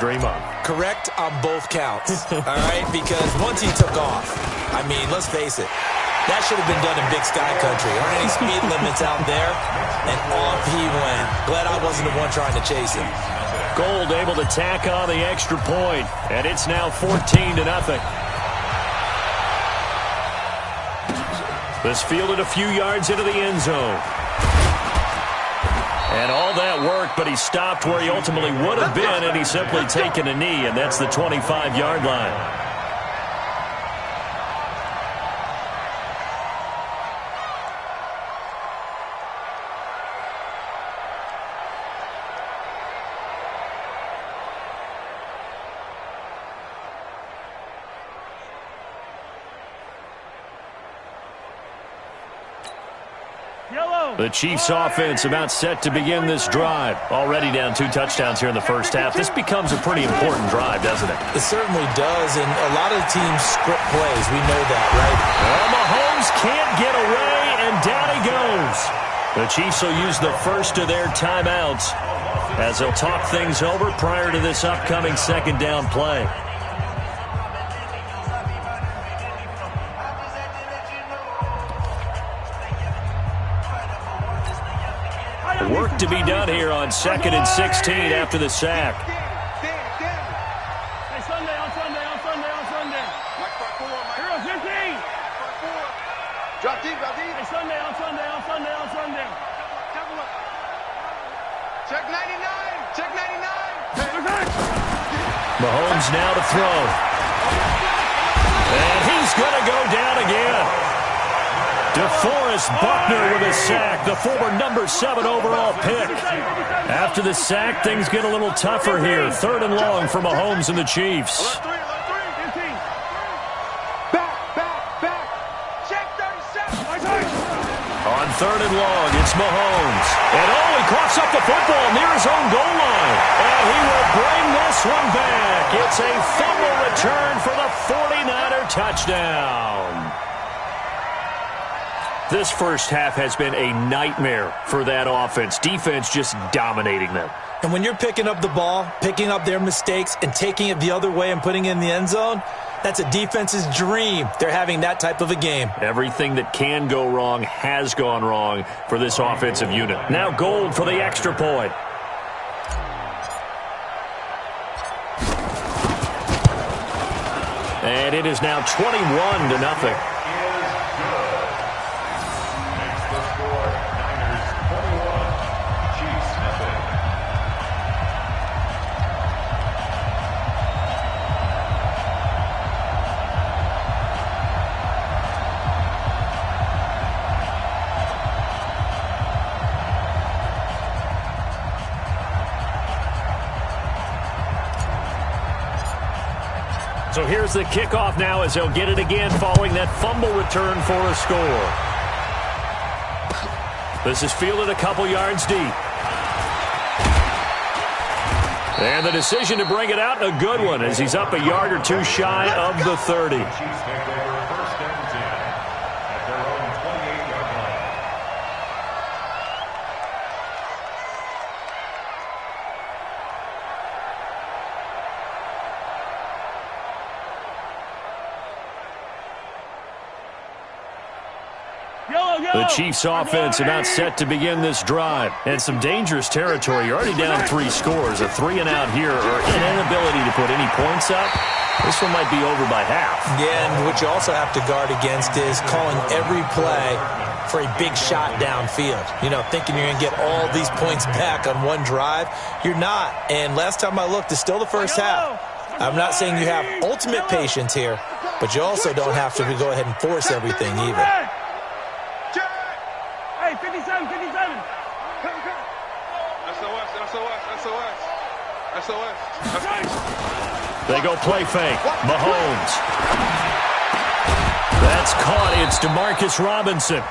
dream of. Correct on both counts, all right? Because once he took off, I mean, let's face it, that should have been done in Big Sky Country. Aren't any speed limits out there? And off he went. Glad I wasn't the one trying to chase him. Gold able to tack on the extra point, and it's now 14-0. This fielded a few yards into the end zone. And all that work, but he stopped where he ultimately would have been, and he's simply taken a knee, and that's the 25-yard line. The Chiefs offense about set to begin this drive. Already down 2 touchdowns here in the first half. This becomes a pretty important drive, doesn't it? It certainly does, and a lot of teams script plays. We know that, right? Well, Mahomes can't get away, and down he goes. The Chiefs will use the first of their timeouts as they'll talk things over prior to this upcoming second down play. Work to be done here on 2nd and 16 after the sack. Hey, Sunday. Here on 15. Drop deep. Hey, Sunday. Check 99. Mahomes now to throw. And he's going to go down again. DeForest Buckner with a sack, the former number 7 overall pick. After the sack, things get a little tougher here. 3rd and long for Mahomes and the Chiefs. Back. Check 37. On 3rd and long, it's Mahomes. And he coughs up the football near his own goal line. And he will bring this one back. It's a fumble return for the 49er touchdown. This first half has been a nightmare for that offense. Defense just dominating them. And when you're picking up the ball, picking up their mistakes, and taking it the other way and putting it in the end zone, that's a defense's dream. They're having that type of a game. Everything that can go wrong has gone wrong for this offensive unit. Now Gold for the extra point. And it is now 21-0. So here's the kickoff now as they'll get it again following that fumble return for a score. This is fielded a couple yards deep. And the decision to bring it out, a good one, as he's up a yard or two shy of the 30. The Chiefs offense about set to begin this drive. And some dangerous territory. You're already down 3 scores. A 3-and-out here, or an inability to put any points up. This one might be over by half. Yeah, and what you also have to guard against is calling every play for a big shot downfield. You know, thinking you're going to get all these points back on one drive. You're not. And last time I looked, it's still the first half. I'm not saying you have ultimate patience here, but you also don't have to go ahead and force everything either. Hey, 57. SOS. They go play fake. Mahomes. That's caught. It's DeMarcus Robinson.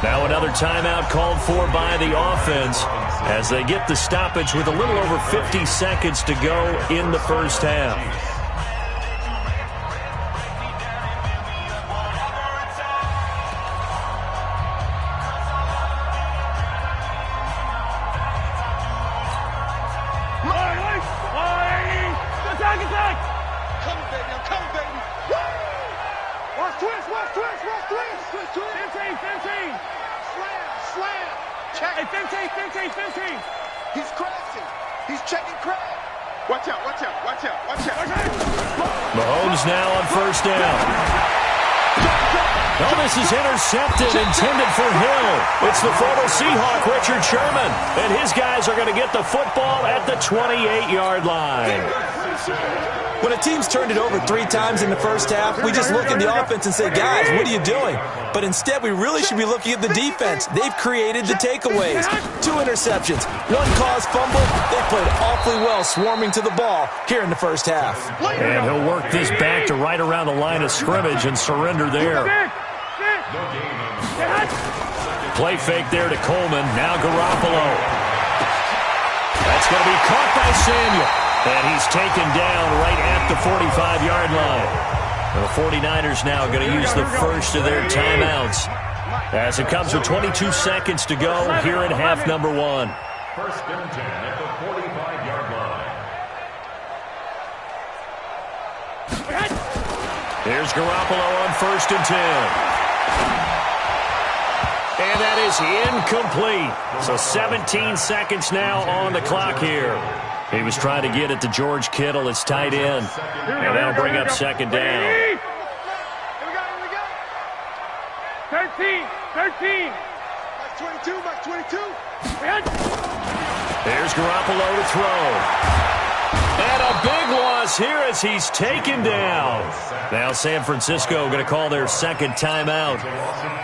Now another timeout called for by the offense as they get the stoppage with a little over 50 seconds to go in the first half. Slam. Check. Hey, 15. He's crashing. He's checking crash. Watch out. Mahomes now on first down. No, this is intercepted, intended for Hill. It's the former Seahawk, Richard Sherman. And his guys are going to get the football at the 28-yard line. When a team's turned it over 3 times in the first half, we just look at the offense and say, guys, what are you doing? But instead, we really should be looking at the defense. They've created the takeaways. 2 interceptions, 1 caused fumble. They played awfully well swarming to the ball here in the first half. And he'll work this back to right around the line of scrimmage and surrender there. Play fake there to Coleman. Now Garoppolo. That's going to be caught by Samuel. And he's taken down right at the 45-yard line. The 49ers now going to use the first of their timeouts as it comes with 22 seconds to go here in half number 1. First and 10 at the 45-yard line. Here's Garoppolo on first and 10. And that is incomplete. So 17 seconds now on the clock here. He was trying to get it to George Kittle, his tight end. And that'll bring up second down. Here we go. 13. Max 22. There's Garoppolo to throw. And a big loss here as he's taken down. Now San Francisco going to call their second timeout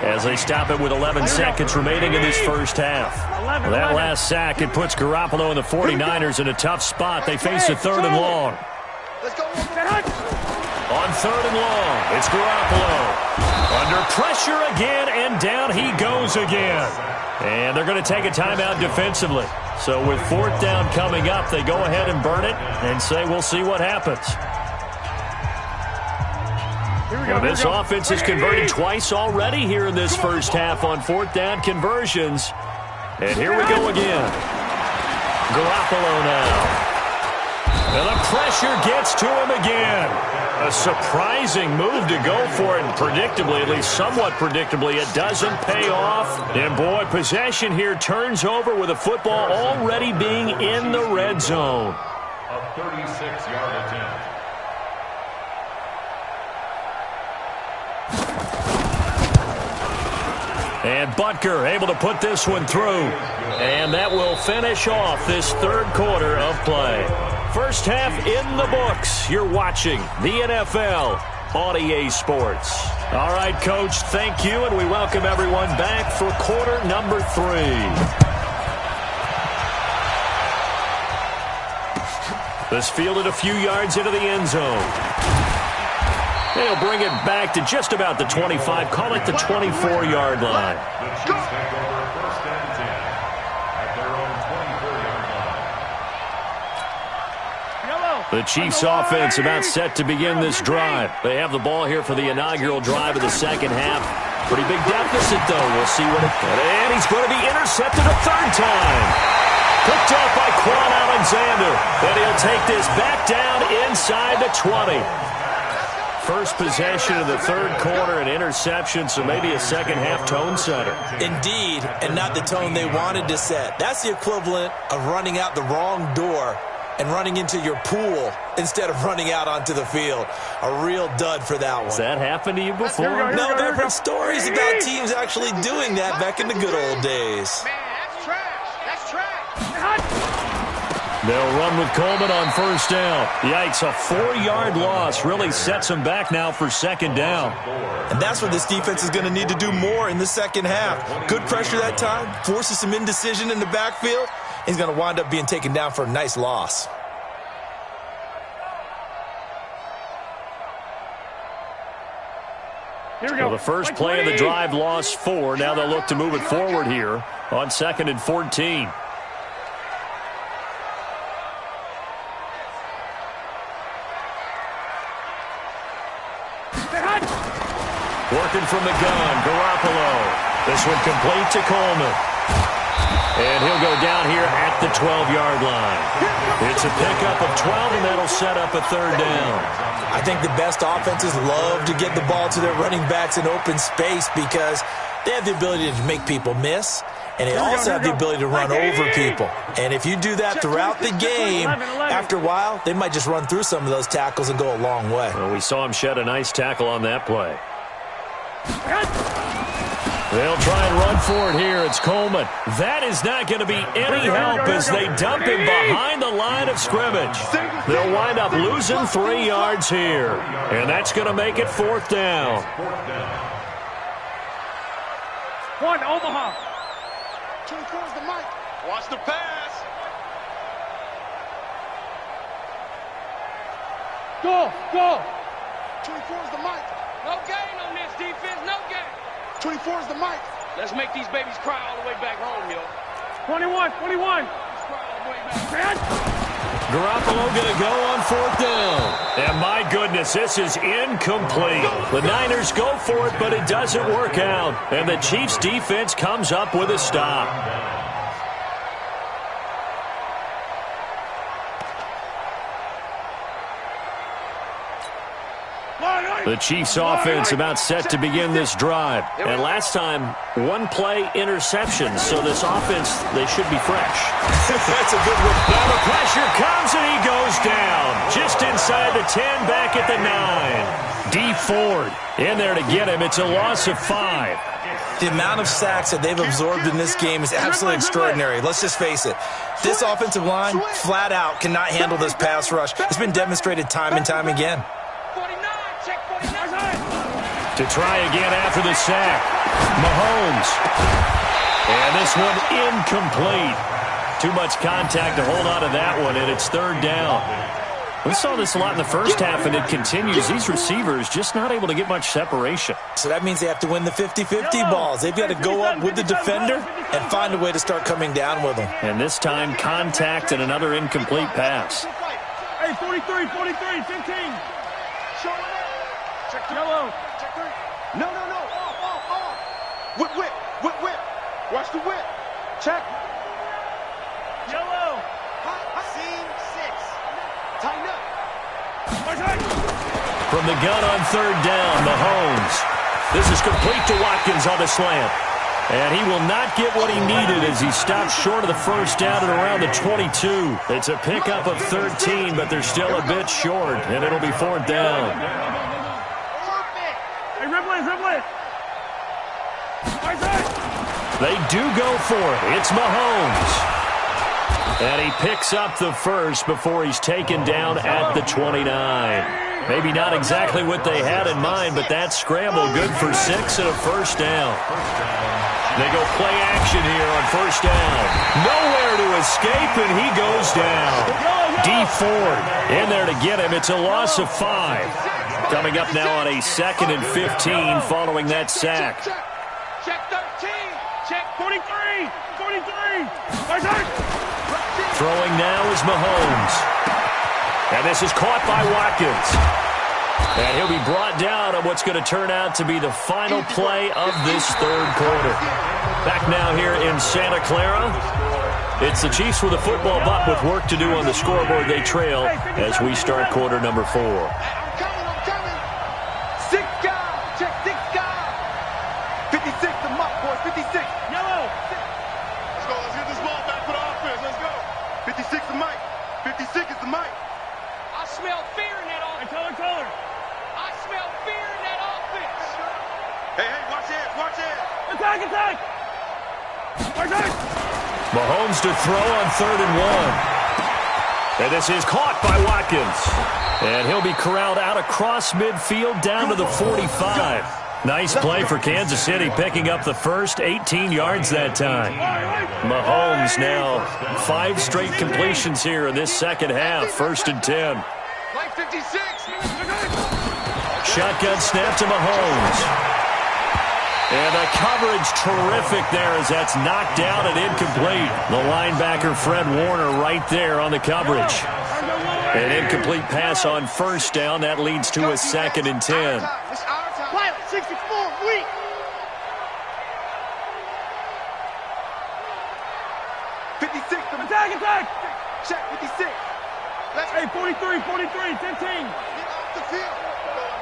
as they stop it with 11 seconds remaining in this first half. Well, that last sack, it puts Garoppolo and the 49ers in a tough spot. They face a 3rd and long. On 3rd and long, it's Garoppolo. Under pressure again, and down he goes again. And they're going to take a timeout defensively. So with 4th down coming up, they go ahead and burn it and say we'll see what happens. Well, this offense has converted twice already here in this first half on 4th down conversions. And here we go again. Garoppolo now. And the pressure gets to him again. A surprising move to go for it, and predictably, at least somewhat predictably, it doesn't pay off. And boy, possession here turns over with the football already being in the red zone. A 36-yard attempt. And Butker able to put this one through. And that will finish off this 3rd quarter of play. First half in the books. You're watching the NFL on EA Sports. All right, Coach, thank you, and we welcome everyone back for quarter number 3. This fielded a few yards into the end zone. They'll bring it back to just about the 25, call it the 24-yard line. The Chiefs take over first and 10 at their own 24-yard line. The Chiefs offense about set to begin this drive. They have the ball here for the inaugural drive of the second half. Pretty big deficit, though. We'll see what it... And he's going to be intercepted a 3rd time. Picked up by Quan Alexander. And he'll take this back down inside the 20. First possession of the 3rd quarter, an interception, so maybe a second-half tone setter. Indeed, and not the tone they wanted to set. That's the equivalent of running out the wrong door and running into your pool instead of running out onto the field. A real dud for that one. Has that happened to you before? No, there have been stories about teams actually doing that back in the good old days. Man, that's trash. They'll run with Coleman on first down. Yikes, a 4-yard loss really sets them back now for second down. And that's what this defense is going to need to do more in the second half. Good pressure that time, forces some indecision in the backfield. He's going to wind up being taken down for a nice loss. Here we go. Well, the first play of the drive lost 4. Now they'll look to move it forward here on 2nd and 14. Working from the gun, Garoppolo. This one complete to Coleman. And he'll go down here at the 12-yard line. It's a pickup of 12, and that'll set up a third down. I think the best offenses love to get the ball to their running backs in open space because they have the ability to make people miss, and they also have the ability to run over people. And if you do that throughout the game, after a while, they might just run through some of those tackles and go a long way. Well, we saw him shed a nice tackle on that play. They'll try and run for it here. It's Coleman. That is not going to be any help as they dump him behind the line of scrimmage. They'll wind up losing 3 yards here, and that's going to make it 4th down. One, Omaha. 24 is the mic. Watch the pass. Go, go. 24 is the mic. No gain on this defense, no gain. 24 is the mic. Let's make these babies cry all the way back home, yo. 21, 21. Cry all the way back. Garoppolo going to go on 4th down. And my goodness, this is incomplete. The Niners go for it, but it doesn't work out. And the Chiefs defense comes up with a stop. The Chiefs offense about set to begin this drive. And last time, 1-play interception. So this offense, they should be fresh. That's a good one. Now the pressure comes and he goes down. Just inside the 10, back at the 9. D Ford in there to get him. It's a loss of 5. The amount of sacks that they've absorbed in this game is absolutely extraordinary. Let's just face it. This offensive line, flat out, cannot handle this pass rush. It's been demonstrated time and time again. To try again after the sack. Mahomes. And this one incomplete. Too much contact to hold on to that one, and it's 3rd down. We saw this a lot in the first half, and it continues. These receivers just not able to get much separation. So that means they have to win the 50-50 balls. They've got to go up with the defender and find a way to start coming down with them. And this time, contact and another incomplete pass. Hey, 43, 43, 15. Check yellow. Check 3. No. Off. Whip. Watch the whip. Check. Yellow. Seam 6. Tighten up. From the gun on 3rd down, Mahomes. This is complete to Watkins on the slant. And he will not get what he needed as he stops short of the 1st down at around the 22. It's a pickup of 13, but they're still a bit short, and it'll be 4th down. Hey, Ripley. They do go for it. It's Mahomes. And he picks up the first before he's taken down at the 29. Maybe not exactly what they had in mind, but that scramble good for 6 and a 1st down. They go play action here on 1st down. Nowhere to escape, and he goes down. D Ford in there to get him. It's a loss of 5. Coming up now on a 2nd and 15 following that sack. Check 13. Check 43. Throwing now is Mahomes. And this is caught by Watkins. And he'll be brought down on what's going to turn out to be the final play of this 3rd quarter. Back now here in Santa Clara. It's the Chiefs with a football, but with work to do on the scoreboard. They trail as we start quarter number 4. I'm coming. 6 guys. Check 6 guys. 56 the muck, boys. 56. Yellow. Let's get this ball back for the offense. Let's go. 56 the mic. 56 is the mic. I smell fear in that offense. Color. I smell fear in that offense. Hey, watch it. Attack. Mahomes to throw on 3rd and 1. And this is caught by Watkins. And he'll be corralled out across midfield down to the 45. Nice play for Kansas City, picking up the first 18 yards that time. Mahomes now 5 straight completions here in this 2nd half. 1st and 10. Play 56. Shotgun snap to Mahomes. And the coverage terrific there as that's knocked down and incomplete. The linebacker Fred Warner right there on the coverage. An incomplete pass on 1st down. That leads to a 2nd and 10. Pilot 64, weak. 56. Attack! Check 56. Hey, 43, 15. Get off the field.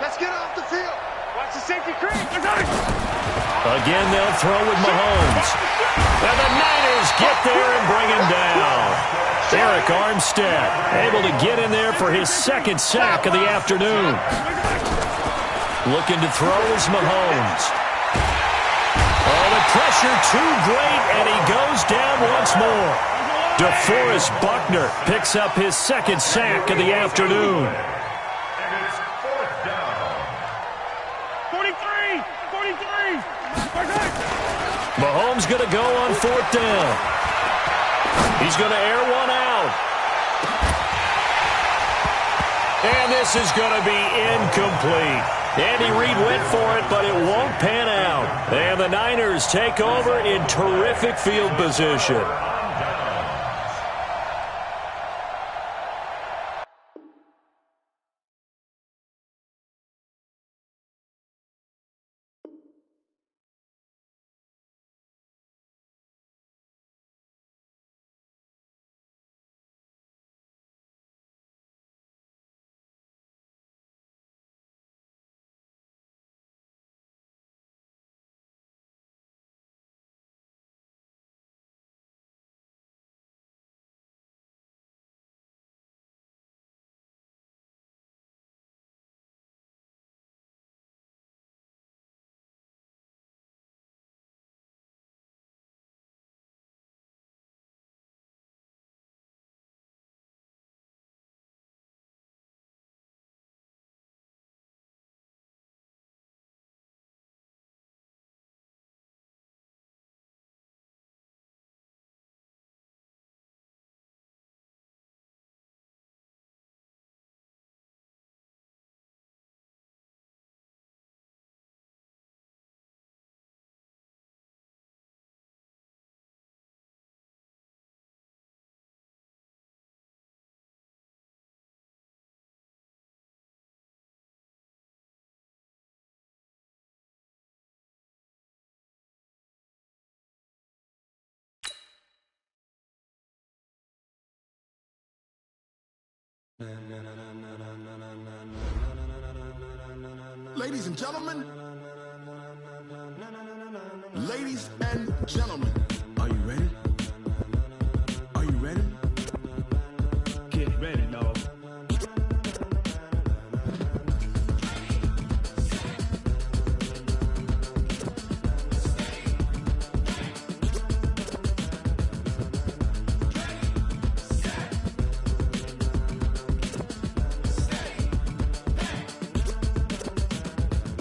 Let's get off the field. Watch the safety creep. Again, they'll throw with Mahomes. And the Niners get there and bring him down. Eric Armstead able to get in there for his second sack of the afternoon. Looking to throw is Mahomes. Oh, the pressure too great, and he goes down once more. DeForest Buckner picks up his second sack of the afternoon. And it's fourth down. 43. Mahomes going to go on fourth down. He's going to air one out. And this is going to be incomplete. Andy Reid went for it, but it won't pan out. And the Niners take over in terrific field position. Ladies and gentlemen, are you ready? Are you ready? Get ready, dog.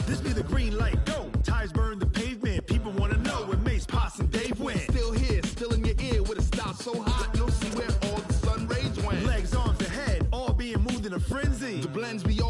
This be the green light, go. Tires burn the pavement. People want to know where Mace, Poss, and Dave went. Still here, still in your ear with a style so hot, you'll see where all the sun rays went. Legs, arms, and head, all being moved in a frenzy. The blends we all